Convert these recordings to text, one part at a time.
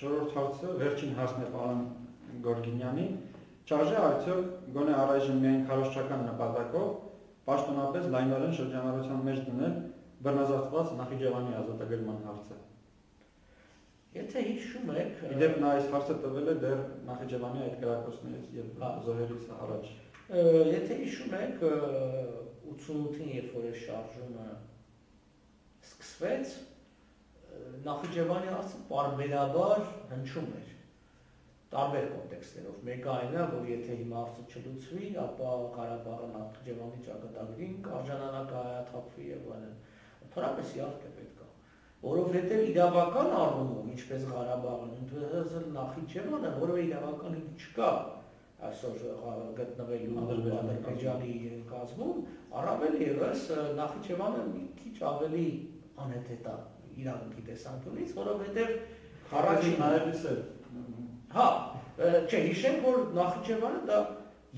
Չորրորդ հարցը վերջին հարցն է պարոն Գորգինյանի, չարժե արդյոք գոնե առայժմ միայն քարոզչական նպատակով պաշտոնապես լայնորեն շրջանառության մեջ դնել բռնազավթված Նախիջևանի ազատագրման հարցը։ Եթե հիշում եք, իդեպ նա այս հարցը տվել է դեռ Նախիջևանի այդ կրակոցներից եւ զոհերից առաջ։ Եթե հիշում եք 88-ին, երբ որ շարժումը սկսվեց, Նախիջևանի հարցը պարբերաբար հնչում էր տարբեր կոնտեքստերով։ Մեկը այն է, որ եթե հիմա հարցը չլուծվի, ապա Ղարաբաղը Նախիջևանի ճակատագրին կարժանանա կայաթափվի եւ այլն։ Ընդհանրապես իհարկե պետք է, որովհետեւ իրավական առումով, ինչպես Ղարաբաղն, ընդհանրապես Նախիջևանը որևէ իրավական չկա այսօր գտնվելու Ադրբեջանի կազմում, առավել ևս Նախիջևանը մի քիչ ավելի անհեթեթ է իրավունքի տեսանկյունից, որովհետև առաջին այլևս է։ Հա, չէ, հիշենք, որ Նախիջևանը դա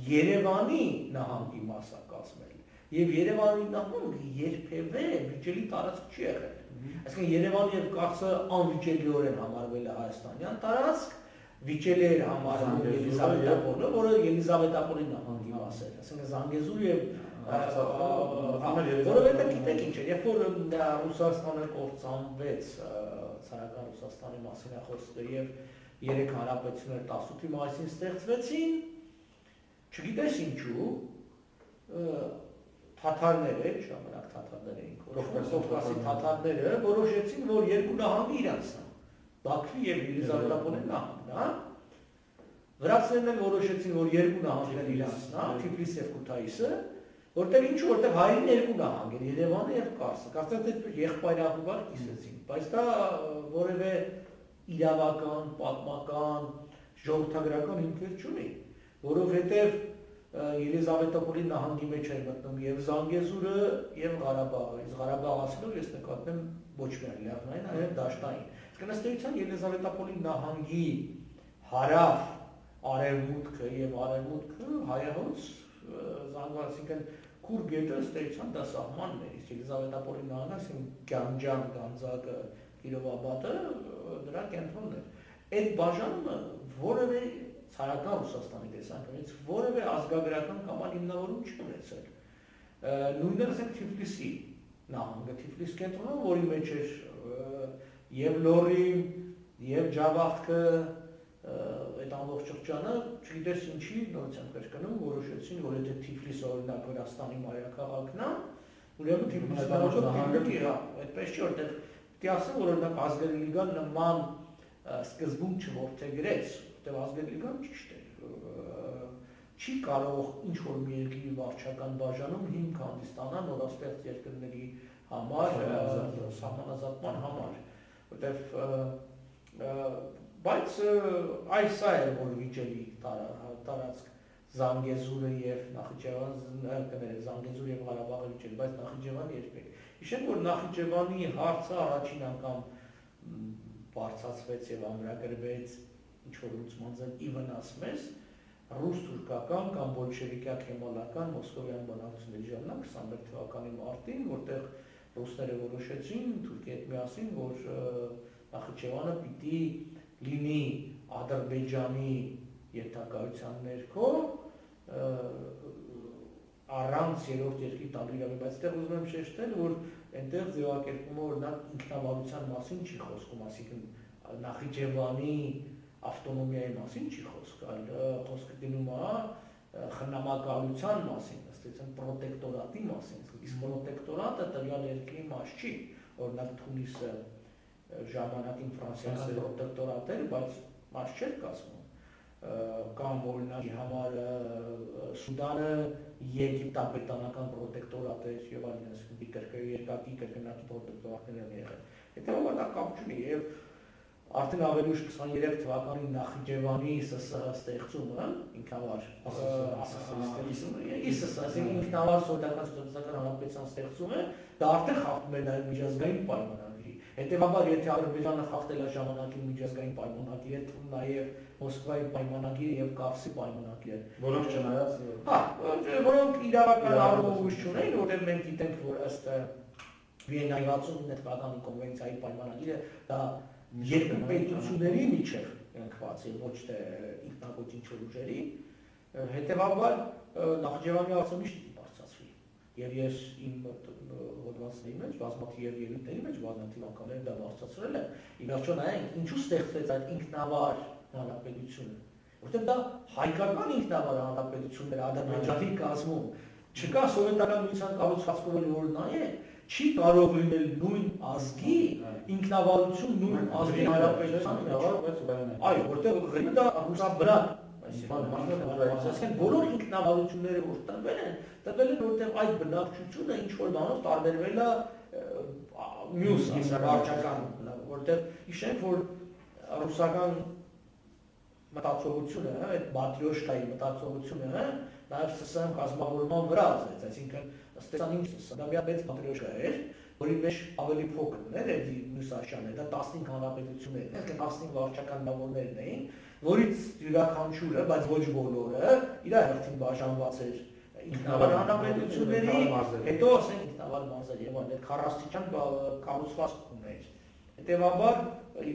Երևանի նահանգի մաս է կազմել, եւ Երևանի նահանգը երբևէ վիճելի տարածք չի եղել։ Այսինքն Երևանը եւ Կարծը անվիճելիորեն համարվել է հայաստանյան տարածք, վիճելի էր համարվում Ելիզավետապոլը, որը Ելիզավետապոլի նահանգի մաս էր, այսինքն Զանգեզուր եւ որովհետեւ գիտեք ինչ էր, երբ որ Ռուսաստանը կործանվեց, ցարական Ռուսաստանի մասին է խոսքը եւ 3 հանրապետություններ 18 մայիսին ստեղծվեցին, չգիտես ինչու, թաթարները, ժամանակ թաթարներ էին, Կովկասի թաթարները որոշեցին, որ երկու նահանգը իրանցն է, Բաքվի եւ Ելիզավետապոլի նահանգն է, վրացիներն էլ որոշեցին, որ երկու նահանգներ իրանցն է, Թիֆլիս եւ Քութայիսը, որտեղ ինչու, որտեղ հայերին երկու նահանգ էր, Երևանը եւ Կարսը, կարծես թե եղբայրահուվար կիսեցին, բայց դա որևէ իրավական, պատմական, ժողովրդագրական հիմքեր չունի, որովհետև Ելիզավետապոլի նահանգի մեջ էր մտնում եւ Զանգեզուրը եւ Ղարաբաղը, իսկ Ղարաբաղ ասելով ես նկատեմ ոչ միայն լեռնային, այլև դաշտային։ Իսկ ըստ էության Ելիզավետապոլի նահանգի հարավ արևմուտքը եւ արևմուտքը հայահոց զանգված, այսինքն Քուր գետը ըստ էության դա սահմանն է, իսկ Ելիզավետապոլի նահանգը, այսինքն Գանջան, Գանձակը, Կիրովաբադը դրա կենտրոնն էր։ Այդ բաժանումը որևէ ցարական Ռուսաստանի տեսանկյունից որևէ ազգագրական կամ հիմնավորում չի ունեցել։ Նույնն ասենք Թիֆլիսի նահանգը, Թիֆլիս կենտրոնը, որի մեջ էր եւ Լորին, եւ Ջավախքը, այդ ամբողջ շրջանը, չգիտես ինչի, նորից եմ կրկնում, որոշեցին, որ եթե Թիֆլիսը օրինակ Վրաստանի մայրաքաղաքն է, ուրեմն Թիֆլիսը նահանգը է, այդպես չի, որտեղ պետք է ասեմ, որ օրինակ Ազգերի լիգան նման սկզբում չորդեգրեց, որտեղ Ազգերի լիգան ճիշտ է, չի կարող ինչ-որ մի երկրի վարչական բաժանում հիմք հանդիսանալ նորաստեղծ երկրների համար, սահմանազատման համար, որտեղ բայց այս է, որ վիճելի տարածք Զանգեզուրը եւ Նախիջևանը, Զանգեզուրը եւ Ղարաբաղը վիճելի, բայց Նախիջևանը երբեք։ Հիշենք, որ Նախիջևանի հարցը առաջին անգամ բարձրացվեց եւ ամրագրվեց ինչ-որ լուծման ձև ի վնաս մեզ ռուս-թուրքական կամ բոլշևիկյան-քեմալական մոսկովյան բանակցությունների ժամանակ 21 թվականի մարտին, որտեղ ռուսները որոշեցին Թուրքիայի հետ միասին, որ Նախիջևանը պիտի լինի Ադրբեջանի ենթակայության ներքո առանց երրորդ երկրի տալիգրամի, բայց այդտեղ ուզում եմ շեշտել, որ այնտեղ ձևակերպումը օրինակ ինքնավարության մասին չի խոսքում, այսինքն Նախիջևանի ավտոնոմիայի մասին չի խոսք, այլ խոսքը գնում է խնամակալության մասին, ըստ էության պրոտեկտորատի մասին, իսկ պրոտեկտորատը տվյալ երկրի մաս չի, օրինակ Թունիսը ժամանակին ֆրանսիական պրոտեկտորատ էր, բայց մաս չէր կազմում, կամ օրինակի համար Սուդանը եգիպտապետանական պրոտեկտորատ էր եւ այլն, երկակի կրկնակի պրոտեկտորատներ են եղել։ Հետեւաբար դա կապ չունի եւ արդեն ավելի ուշ 23 թվականի Նախիջևանի ՍՍՀ ստեղծումը, ինքնավար ինքնավար սոցիալական սոցիալական հանրապետության ստեղծումը, դա արդեն խախտում է նաև միջազգային պայմանագրի։ Հետևաբար, եթե Ադրբեջանը խախտել է ժամանակին միջազգային պայմանագրի, նաև Մոսկվայի պայմանագիրը եւ Կապսի պայմանագիրը, որոնք չնայած, որոնք իրավական առումով ուժ չունեն, որտեղ մենք գիտենք, որ ըստ Վիեննայի 69 թվականի կոնվենցիայի պայմանագիրը դա երկու պետությունների միջև կնքված է, ոչ թե ինքնագոչինչ ուժերի, հետևաբար Նախիջևանի հարցը միշտ պիտի բարձրացվի։ Եվ ես իմ հոդվածների մեջ, բազմաթիվ ելույթների մեջ բազմաթիվ անգամներ դա բարձրացրել եմ։ Ի վերջո նայենք, ինչու ստեղծվեց այդ ինքնավար հանրապետությունը, որտեղ դա հայկական ինքնավար հանրապետությունն էր Ադրբեջանի կազմում, չկա սովետական միության կառուցվածքով որ նայե, չի կարող լինել նույն ազգի ինքնավարություն նույն ազգի հանրապետության, այո, որտեղ ղրիմը դա ռուսաբրան Այսինքն բոլոր ինքնավարությունները որ տրվել են, որտեղ այդ բնակչությունը ինչ-որ բանով տարբերվել է մյուս վարչական, որտեղ հիշենք, որ ռուսական մտածողությունը, այդ Մատրյոշկայի մտածողությունը նաև ՍՍՀ կազմավորման վրա ազդեց, այսինքն ստեցան ինչ ՍՍՀ, դա մի մեծ Մատրյոշկա էր, որի մեջ ավելի փոքրն էր, այդ մյուս աշյանները, դա 15 հանրապետություններ են, 15 վարչական բավորներն էին, որից յուրաքանչյուրը, բայց ոչ բոլորը, իր հերթին բաժանված էր ինքնավար հանրապետությունների, հետո ասենք ինքնավար մարզեր եւ այլն, այդ 40-ական կառուցվածք ուներ։ Հետևաբար,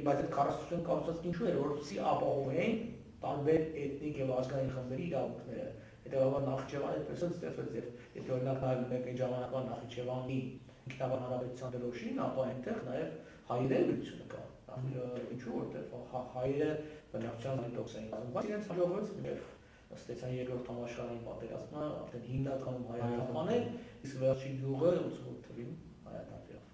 բայց այդ 40-ական կառուցվածքը ինչու էր, որպեսզի ապահովեին տարբեր էթնիկ եւ ազգային խմբերի իրավունքները։ Հետևաբար Նախիջևանը այդպես էլ ստեղծվեց եւ եթե օրինակ նայում եք այն ժամանակվա Նախիջևանի ինքնավար հանրապետության դրոշին, ապա այնտեղ նաեւ հայրենիությունը կա։ Ինչու որտեղ հայերը բնակչության այդօքսային կազմում, բայց իրենց հաջողվեց եւ ստեցան երկրորդ համաշխարհային պատերազմը արդեն հիմնականում հայատապան են, իսկ վերջին յուղը 88 թվին հայատապ եղավ։